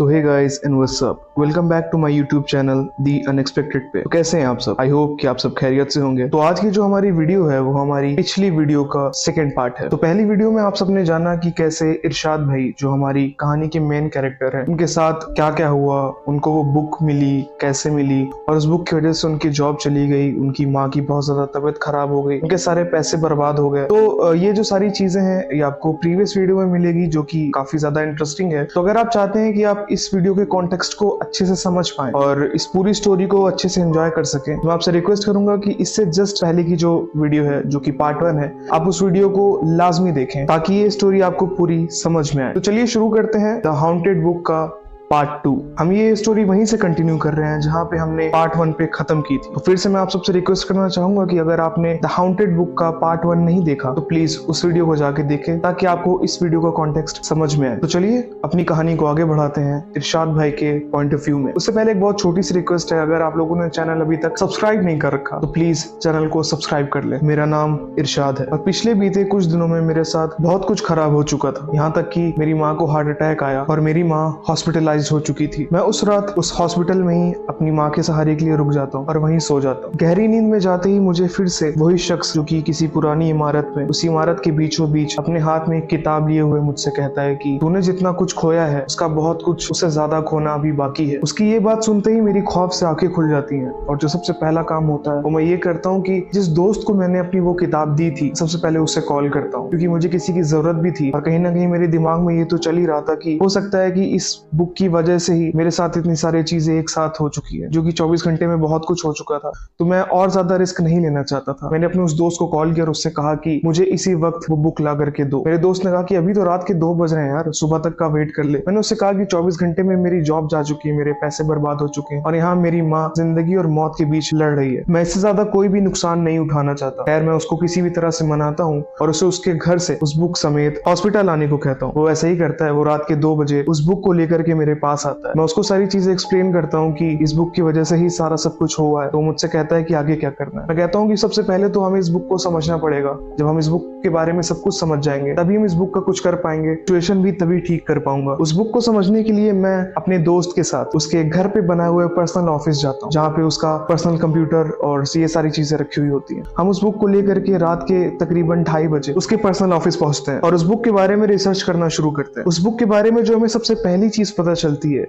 So hey guys and what's up, welcome back to my YouTube channel the unexpected पे। तो कैसे हैं आप सब? आई होप कि आप सब खैरियत से होंगे। तो आज की जो हमारी वीडियो है वो हमारी पिछली वीडियो का सेकंड पार्ट है। तो पहली वीडियो में आप सबने जाना कि कैसे इरशाद भाई जो हमारी कहानी के मेन कैरेक्टर है उनके साथ क्या क्या हुआ, उनको वो बुक मिली, कैसे मिली और उस बुक की वजह से उनकी जॉब चली गई, उनकी माँ की बहुत ज्यादा तबीयत खराब हो गई, उनके सारे पैसे बर्बाद हो गए। तो ये जो सारी चीजें हैं ये आपको प्रीवियस वीडियो में मिलेगी जो कि काफी ज्यादा इंटरेस्टिंग है। तो अगर आप चाहते हैं कि आप इस वीडियो के कॉन्टेक्स्ट को अच्छे से समझ पाएं और इस पूरी स्टोरी को अच्छे से एंजॉय कर सकें, मैं आपसे रिक्वेस्ट करूंगा कि इससे जस्ट पहले की जो वीडियो है जो कि पार्ट 1 है, आप उस वीडियो को लाजमी देखें ताकि ये स्टोरी आपको पूरी समझ में आए। तो चलिए शुरू करते हैं द हॉन्टेड बुक का पार्ट 2। हम ये स्टोरी वहीं से कंटिन्यू कर रहे हैं जहां पे हमने पार्ट 1 पे खत्म की थी। तो फिर से मैं आप सबसे रिक्वेस्ट करना चाहूंगा कि अगर आपने द हाउंटेड बुक का पार्ट 1 नहीं देखा तो प्लीज उस वीडियो को जाके देखें ताकि आपको इस वीडियो का कॉन्टेक्स्ट समझ में आए। तो चलिए अपनी कहानी को आगे बढ़ाते हैं इरशाद भाई के पॉइंट ऑफ व्यू में। उससे पहले एक बहुत छोटी सी रिक्वेस्ट है, अगर आप लोगों ने चैनल अभी तक सब्सक्राइब नहीं कर रखा तो प्लीज चैनल को सब्सक्राइब कर ले। मेरा नाम इरशाद है और पिछले बीते कुछ दिनों में मेरे साथ बहुत कुछ खराब हो चुका था, यहाँ तक कि मेरी माँ को हार्ट अटैक आया और मेरी माँ हॉस्पिटलाइज हो चुकी थी। मैं उस रात उस हॉस्पिटल में ही अपनी माँ के सहारे के लिए रुक जाता हूँ और वहीं सो जाता हूँ। गहरी नींद में जाते ही मुझे फिर से वही शख्स जो कि किसी पुरानी इमारत में, उसी इमारत के बीचों बीच अपने हाथ में एक किताब लिए हुए मुझसे कहता है कि तूने जितना कुछ खोया है उसका बहुत कुछ उससे ज्यादा खोना अभी बाकी है। उसकी ये बात सुनते ही मेरी खौफ से आंखें खुल जाती हैं और जो सबसे पहला काम होता है वो मैं ये करता हूँ कि जिस दोस्त को मैंने अपनी वो किताब दी थी सबसे पहले उससे कॉल करता हूँ, क्योंकि मुझे किसी की जरूरत भी थी और कहीं ना कहीं मेरे दिमाग में ये तो चल ही रहा था कि हो सकता है कि इस बुक की वजह से ही मेरे साथ इतनी सारी चीजें एक साथ हो चुकी है, जो कि 24 घंटे में बहुत कुछ हो चुका था। तो मैं और ज्यादा रिस्क नहीं लेना चाहता था। मैंने अपने उस दोस्त को कॉल किया और उससे कहा कि मुझे इसी वक्त वो बुक ला करके दो। मेरे दोस्त ने कहा कि अभी तो रात के 2 बज रहे हैं यार, सुबह तक का वेट कर ले। मैंने उससे कहा कि 24 घंटे में मेरी जॉब जा चुकी है, मेरे पैसे बर्बाद हो चुके हैं और यहाँ मेरी माँ जिंदगी और मौत के बीच लड़ रही है। मैं इससे ज्यादा कोई भी नुकसान नहीं उठाना चाहता। खैर मैं उसको किसी भी तरह से मनाता हूँ और उसे उसके घर से उस बुक समेत हॉस्पिटल आने को कहता हूँ। वो ऐसा ही करता है। वो रात के 2 बजे उस बुक को लेकर के मेरे पास आता है। मैं उसको सारी चीजें एक्सप्लेन करता हूँ कि इस बुक की वजह से ही सारा सब कुछ हुआ है। तो मुझसे कहता है कि आगे क्या करना है। मैं कहता हूँ कि सबसे पहले तो हमें इस बुक को समझना पड़ेगा। जब हम इस बुक के बारे में सब कुछ समझ जाएंगे तभी हम इस बुक का कुछ कर पाएंगे, सिचुएशन भी तभी ठीक कर पाऊंगा। उस बुक को समझने के लिए मैं अपने दोस्त के साथ उसके घर पे बनाए हुए पर्सनल ऑफिस जाता हूँ, जहाँ पे उसका पर्सनल कंप्यूटर और ये सारी चीजें रखी हुई होती है। हम उस बुक को लेकर के रात के तकरीबन 2:30 बजे उसके पर्सनल ऑफिस पहुंचते हैं और उस बुक के बारे में रिसर्च करना शुरू करते हैं। उस बुक के बारे में जो हमें सबसे पहली चीज पता चलती है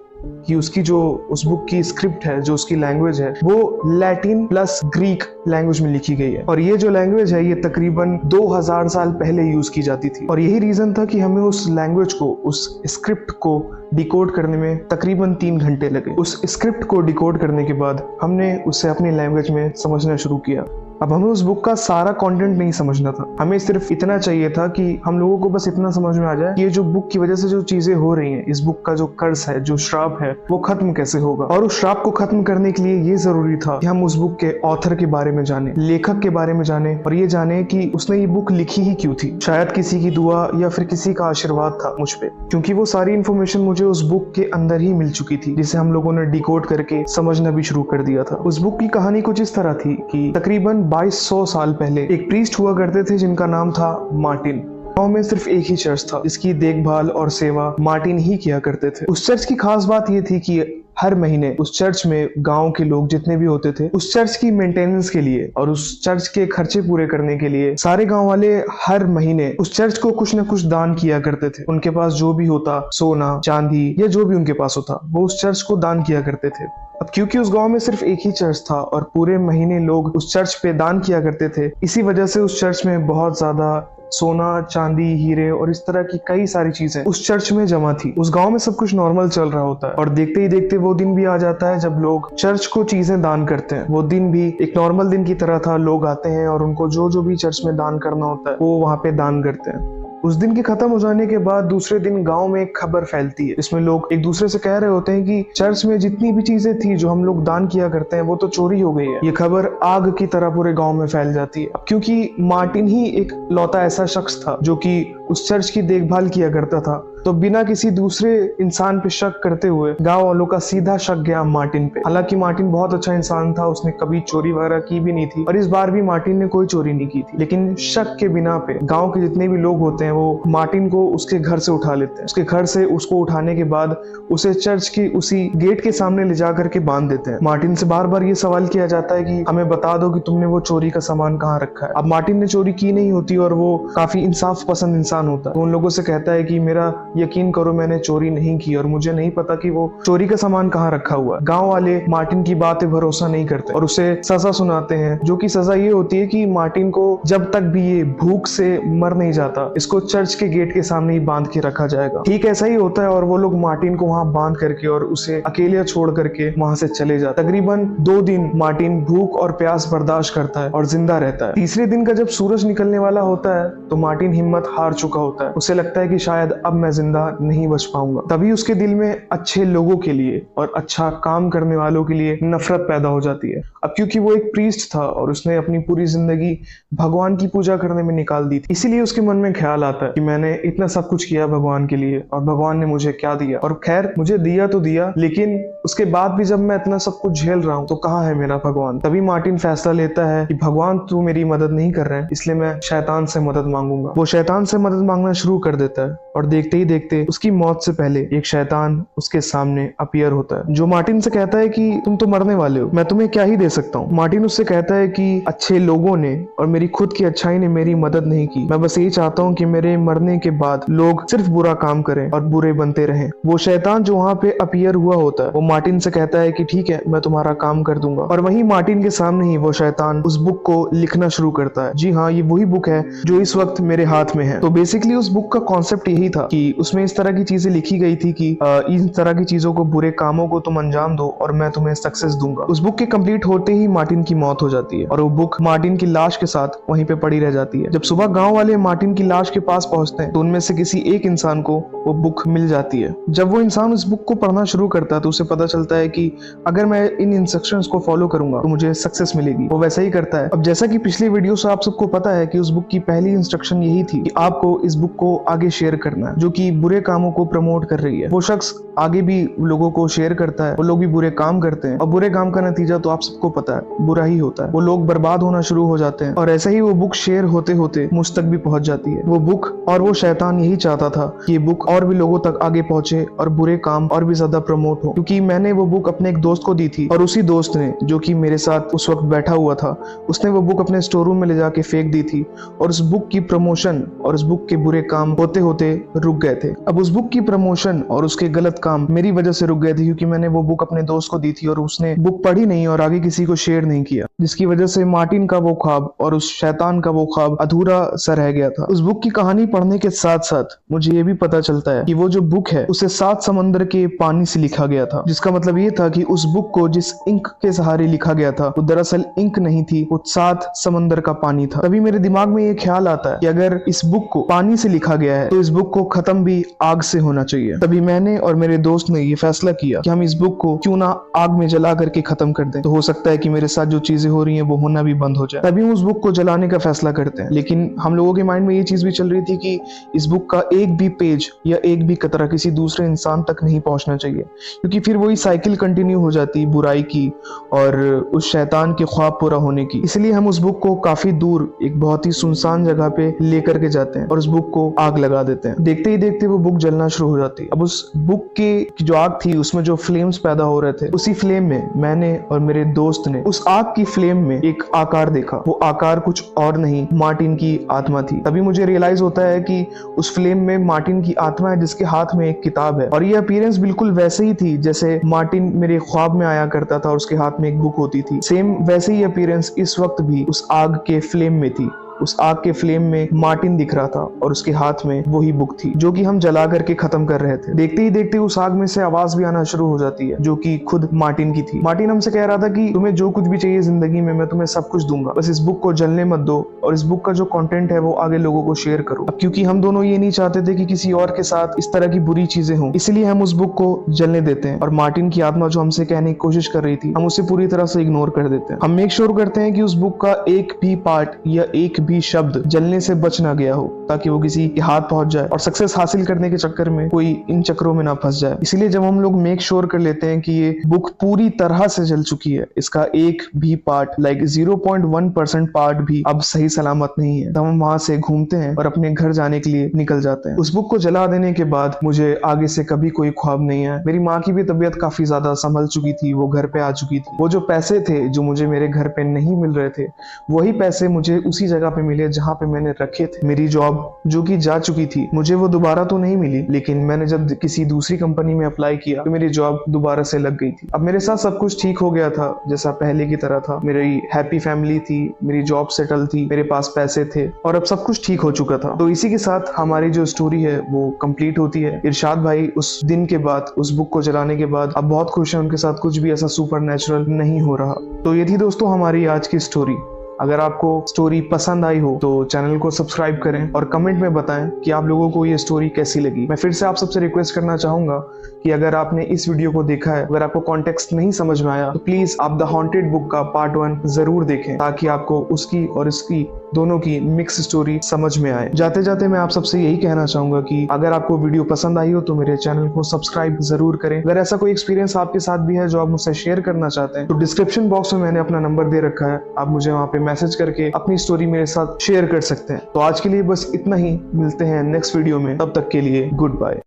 कि उसकी जो उस बुक की स्क्रिप्ट है, जो उसकी लैंग्वेज है, वो लैटिन प्लस ग्रीक लैंग्वेज में लिखी गई है और ये जो लैंग्वेज है ये तकरीबन 2000 साल पहले यूज की जाती थी। और यही रीजन था कि हमें उस लैंग्वेज को, उस स्क्रिप्ट को डिकोड करने में तकरीबन 3 घंटे लगे। उस स्क्रिप्ट को डिकोड करने के बाद हमने उसे अपनी लैंग्वेज में समझना शुरू किया। अब हमें उस बुक का सारा कंटेंट नहीं समझना था, हमें सिर्फ इतना चाहिए था कि हम लोगों को बस इतना समझ में आ जाए कि ये जो बुक की वजह से जो चीजें हो रही हैं, इस बुक का जो कर्ज है, जो श्राप है, वो खत्म कैसे होगा। और उस श्राप को खत्म करने के लिए ये जरूरी था कि हम उस बुक के ऑथर के बारे में जाने, लेखक के बारे में जाने और ये जाने कि उसने ये बुक लिखी ही क्यों थी। शायद किसी की दुआ या फिर किसी का आशीर्वाद था मुझ पे, क्योंकि वो सारी इन्फॉर्मेशन मुझे उस बुक के अंदर ही मिल चुकी थी, जिसे हम लोगों ने डिकोड करके समझना भी शुरू कर दिया था। उस बुक की कहानी कुछ इस तरह थी कि तकरीबन 2200 साल पहले एक प्रीस्ट हुआ करते थे जिनका नाम था मार्टिन। गांव में सिर्फ एक ही चर्च था जिसकी देखभाल और सेवा मार्टिन ही किया करते थे। उस चर्च की खास बात ये थी कि हर महीने उस चर्च में गांव के लोग जितने भी होते थे, उस चर्च की मेंटेनेंस के लिए और उस चर्च के खर्चे पूरे करने के लिए सारे गांव वाले हर महीने उस चर्च को कुछ न कुछ दान किया करते थे। उनके पास जो भी होता, सोना चांदी या जो भी उनके पास होता, वो उस चर्च को दान किया करते थे। अब क्योंकि उस गांव में सिर्फ एक ही चर्च था और पूरे महीने लोग उस चर्च पे दान किया करते थे, इसी वजह से उस चर्च में बहुत ज्यादा सोना चांदी हीरे और इस तरह की कई सारी चीजें उस चर्च में जमा थी। उस गांव में सब कुछ नॉर्मल चल रहा होता है और देखते ही देखते वो दिन भी आ जाता है जब लोग चर्च को चीजें दान करते हैं। वो दिन भी एक नॉर्मल दिन की तरह था। लोग आते हैं और उनको जो जो भी चर्च में दान करना होता है वो वहां पे दान करते हैं। उस दिन के खत्म हो जाने के बाद दूसरे दिन गांव में एक खबर फैलती है, इसमें लोग एक दूसरे से कह रहे होते हैं कि चर्च में जितनी भी चीजें थी जो हम लोग दान किया करते हैं वो तो चोरी हो गई है। ये खबर आग की तरह पूरे गांव में फैल जाती है, क्योंकि मार्टिन ही एक लौता ऐसा शख्स था जो कि उस चर्च की देखभाल किया करता था तो बिना किसी दूसरे इंसान पे शक करते हुए गांव वालों का सीधा शक गया मार्टिन पे। हालांकि मार्टिन बहुत अच्छा इंसान था, उसने कभी चोरी वगैरह की भी नहीं थी और इस बार भी मार्टिन ने कोई चोरी नहीं की थी। लेकिन शक के बिना पे गांव के जितने भी लोग होते हैं वो मार्टिन को उसके घर से उठा लेते हैं। उसके घर से उसको उठाने के बाद उसे चर्च की उसी गेट के सामने ले जा करके बांध देते हैं। मार्टिन से बार बार ये सवाल किया जाता है कि हमें बता दो कि तुमने वो चोरी का सामान कहाँ रखा है। अब मार्टिन ने चोरी की नहीं होती और वो काफी इंसाफ पसंद इंसान होता है, तो उन लोगों से कहता है कि मेरा यकीन करो मैंने चोरी नहीं की और मुझे नहीं पता कि वो चोरी का सामान कहाँ रखा हुआ है। गांव वाले मार्टिन की बात पे भरोसा नहीं करते और उसे सजा सुनाते हैं, जो कि सजा ये होती है कि मार्टिन को जब तक भी ये भूख से मर नहीं जाता इसको चर्च के गेट के सामने ही बांध के रखा जाएगा। ठीक ऐसा ही होता है और वो लोग मार्टिन को वहां बांध करके और उसे अकेले छोड़ करके वहां से चले जाते। तकरीबन 2 दिन मार्टिन भूख और प्यास बर्दाश्त करता है और जिंदा रहता है। तीसरे दिन का जब सूरज निकलने वाला होता है तो मार्टिन हिम्मत हार चुका होता है। उसे लगता है कि शायद अब मैं जिंदा नहीं बच पाऊंगा। तभी उसके दिल में अच्छे लोगों के लिए और अच्छा काम करने वालों के लिए नफरत पैदा हो जाती है। अब क्योंकि वो एक प्रीस्ट था और उसने अपनी पूरी जिंदगी भगवान की पूजा करने में निकाल दी थी, इसीलिए उसके मन में ख्याल आता है कि मैंने इतना सब कुछ किया भगवान के लिए और भगवान ने मुझे क्या दिया। और खैर मुझे दिया तो दिया, लेकिन उसके बाद भी जब मैं इतना सब कुछ झेल रहा हूँ तो कहाँ है मेरा भगवान। तभी मार्टिन फैसला लेता है कि भगवान तू मेरी मदद नहीं कर रहे हैं, इसलिए मैं शैतान से मदद मांगूंगा। वो शैतान से मदद मांगना शुरू कर देता है और देखते ही देखते उसकी मौत से पहले एक शैतान उसके सामने अपीयर होता है, जो मार्टिन से कहता है कि तुम तो मरने वाले हो, मैं तुम्हें क्या ही दे सकता हूँ। मार्टिन उससे कहता है कि अच्छे लोगों ने और मेरी खुद की अच्छाई ने मेरी मदद नहीं की। मैं बस यही चाहता हूँ कि मेरे मरने के बाद लोग सिर्फ बुरा काम करें और बुरे बनते रहें। वो शैतान जो वहाँ पे अपीयर हुआ होता है वो मार्टिन से कहता है कि ठीक है मैं तुम्हारा काम कर दूंगा। और वहीं मार्टिन के सामने ही वो शैतान उस बुक को लिखना शुरू करता है। जी हाँ, ये वही बुक है जो इस वक्त मेरे हाथ में है। तो बेसिकली उस बुक का कॉन्सेप्ट यही था कि उसमें इस तरह की चीजें लिखी गई थी कि इन तरह की चीजों को, बुरे कामों को तुम अंजाम दो और मैं तुम्हें सक्सेस दूंगा। उस बुक के कंप्लीट होते ही मार्टिन की मौत हो जाती है और वो बुक मार्टिन की लाश के साथ वहीं पे पड़ी रह जाती है। जब सुबह गांव वाले मार्टिन की लाश के पास पहुंचते हैं तो उनमें से किसी एक इंसान को वो बुक मिल जाती है। जब वो इंसान उस बुक को पढ़ना शुरू करता है तो उसे पता चलता है कि अगर मैं इन इंस्ट्रक्शंस को फॉलो करूंगा तो मुझे सक्सेस मिलेगी। वो वैसा ही करता है। अब जैसा कि पिछली वीडियो से आप सबको पता है कि उस बुक की पहली इंस्ट्रक्शन यही थी कि आपको इस बुक को आगे शेयर करना है, जो कि बुरे कामों को प्रमोट कर रही है। वो शख्स आगे भी लोगों को शेयर करता है, वो लोग भी बुरे काम करते हैं और बुरे काम का नतीजा तो आप सबको पता है, बुरा ही होता है। वो लोग बर्बाद होना शुरू हो जाते हैं और ऐसे ही वो बुक शेयर होते होते मुझ तक भी पहुंच जाती है। वो बुक और वो शैतान यही चाहता था कि ये बुक और भी लोगों तक आगे पहुंचे और बुरे काम और भी ज्यादा प्रमोट हो, क्योंकि मैंने वो बुक अपने एक दोस्त को दी थी और उसी दोस्त ने, जो कि मेरे साथ उस वक्त बैठा हुआ था, उसने वो बुक अपने स्टोर रूम में ले जाके फेंक दी थी और उस बुक की प्रमोशन और उस बुक के बुरे काम होते होते रुक गए थे। अब उस बुक की प्रमोशन और उसके गलत काम मेरी वजह से रुक गए थे, क्योंकि मैंने वो बुक अपने दोस्त को दी थी और उसने बुक पढ़ी नहीं और आगे किसी को शेयर नहीं किया, जिसकी वजह से मार्टिन का वो ख्वाब और उस शैतान का वो ख्वाब अधूरा सा रह गया था। उस बुक की कहानी पढ़ने के साथ साथ मुझे ये भी पता चलता है कि वो जो बुक है उसे 7 समंदर के पानी से लिखा गया था, जिसका मतलब ये था कि उस बुक को जिस इंक के सहारे लिखा गया था वो दरअसल इंक नहीं थी, वो 7 समंदर का पानी था। तभी मेरे दिमाग में ये ख्याल आता है कि अगर इस बुक को पानी से लिखा गया है तो इस बुक को खत्म भी आग से होना चाहिए। तभी मैंने और मेरे दोस्त ने ये फैसला किया कि हम इस बुक को क्यों ना आग में जला करके खत्म कर दें, तो हो सकता है कि मेरे साथ जो चीजें हो रही हैं वो होना भी बंद हो जाए। तभी हम उस बुक को जलाने का फैसला करते हैं। लेकिन हम लोगों के माइंड में ये चीज भी चल रही थी कि इस बुक का एक भी पेज या एक भी कतरा किसी दूसरे इंसान तक नहीं पहुंचना चाहिए, क्योंकि फिर वही साइकिल कंटिन्यू हो जाती बुराई की और उस शैतान के ख्वाब पूरा होने की। इसलिए हम उस बुक को काफी दूर एक बहुत ही सुनसान जगह पे लेकर के जाते हैं और उस बुक को आग लगा देते हैं। देखते ही देखते वो बुक जलना शुरू हो जाती है। अब उस बुक की जो आग थी उसमें जो फ्लेम्स पैदा हो रहे थे, उसी फ्लेम में मैंने और मेरे दोस्त ने उस आग की फ्लेम में एक आकार देखा। वो आकार कुछ और नहीं, मार्टिन की आत्मा थी। तभी मुझे रियलाइज होता है कि उस फ्लेम में मार्टिन की आत्मा है, जिसके हाथ में एक किताब है और ये अपीयरेंस बिल्कुल वैसे ही थी जैसे मार्टिन मेरे ख्वाब में आया करता था और उसके हाथ में एक बुक होती थी। सेम वैसे ही अपीयरेंस इस वक्त भी उस आग के फ्लेम में थी। उस आग के फ्लेम में मार्टिन दिख रहा था और उसके हाथ में वही बुक थी जो कि हम जला करके खत्म कर रहे थे। देखते ही देखते उस आग में से आवाज भी आना शुरू हो जाती है, जो कि खुद मार्टिन की थी। मार्टिन हमसे कह रहा था कि तुम्हें जो कुछ भी चाहिए जिंदगी में मैं तुम्हें सब कुछ दूंगा, बस इस बुक को जलने मत दो और इस बुक का जो कंटेंट है वो आगे लोगों को शेयर करो। अब क्योंकि हम दोनों ये नहीं चाहते थे कि किसी और के साथ इस तरह की बुरी चीजें हों, इसलिए हम उस बुक को जलने देते हैं और मार्टिन की आत्मा जो हमसे कहने की कोशिश कर रही थी हम उसे पूरी तरह से इग्नोर कर देते हैं। हम मेक श्योर करते हैं कि उस बुक का एक भी पार्ट या एक भी शब्द जलने से बच ना गया हो, ताकि वो किसी के हाथ पहुंच जाए और सक्सेस हासिल करने के चक्कर में कोई इन चक्रों में ना फंस जाए। इसीलिए जब हम लोग मेक श्योर कर लेते हैं कि ये बुक पूरी तरह से जल चुकी है, इसका एक भी पार्ट 0.1% पार्ट भी अब सही सलामत नहीं है, तब हम वहां से घूमते हैं और अपने घर जाने के लिए निकल जाते हैं। उस बुक को जला देने के बाद मुझे आगे से कभी कोई ख्वाब नहीं आया। मेरी माँ की भी तबीयत काफी ज्यादा संभल चुकी थी, वो घर पे आ चुकी थी। वो जो पैसे थे जो मुझे मेरे घर पे नहीं मिल रहे थे, वही पैसे मुझे उसी जगह पे मिले जहाँ पे मैंने रखे थे। मेरी जॉब जो कि जा चुकी थी, मुझे वो दोबारा तो नहीं मिली, लेकिन मैंने जब किसी दूसरी कंपनी में अप्लाई किया तो मेरी जॉब दोबारा से लग गई थी। अब मेरे साथ सब कुछ ठीक हो गया था, जैसा पहले की तरह था। मेरी हैप्पी फैमिली थी, मेरी जॉब सेटल थी, मेरे पास पैसे थे और अब सब कुछ ठीक हो चुका था। तो इसी के साथ हमारी जो स्टोरी है वो कंप्लीट होती है। इरशाद भाई उस दिन के बाद, उस बुक को जलाने के बाद अब बहुत खुश है, उनके साथ कुछ भी ऐसा सुपर नेचुरल नहीं हो रहा। तो ये थी दोस्तों हमारी आज की स्टोरी। अगर आपको स्टोरी पसंद आई हो तो चैनल को सब्सक्राइब करें और कमेंट में बताएं कि आप लोगों को ये स्टोरी कैसी लगी। मैं फिर से आप सबसे रिक्वेस्ट करना चाहूंगा कि अगर आपने इस वीडियो को देखा है, अगर आपको कॉन्टेक्स्ट नहीं समझ में आया, तो प्लीज आप द हॉन्टेड बुक का पार्ट 1 जरूर देखें, ताकि आपको उसकी और इसकी दोनों की मिक्स स्टोरी समझ में आए। जाते जाते मैं आप सबसे यही कहना चाहूंगा कि अगर आपको वीडियो पसंद आई हो तो मेरे चैनल को सब्सक्राइब जरूर करें। अगर ऐसा कोई एक्सपीरियंस आपके साथ भी है जो आप मुझसे शेयर करना चाहते हैं, तो डिस्क्रिप्शन बॉक्स में मैंने अपना नंबर दे रखा है, आप मुझे वहां पे मैसेज करके अपनी स्टोरी मेरे साथ शेयर कर सकते हैं। तो आज के लिए बस इतना ही, मिलते हैं नेक्स्ट वीडियो में, तब तक के लिए गुड बाय।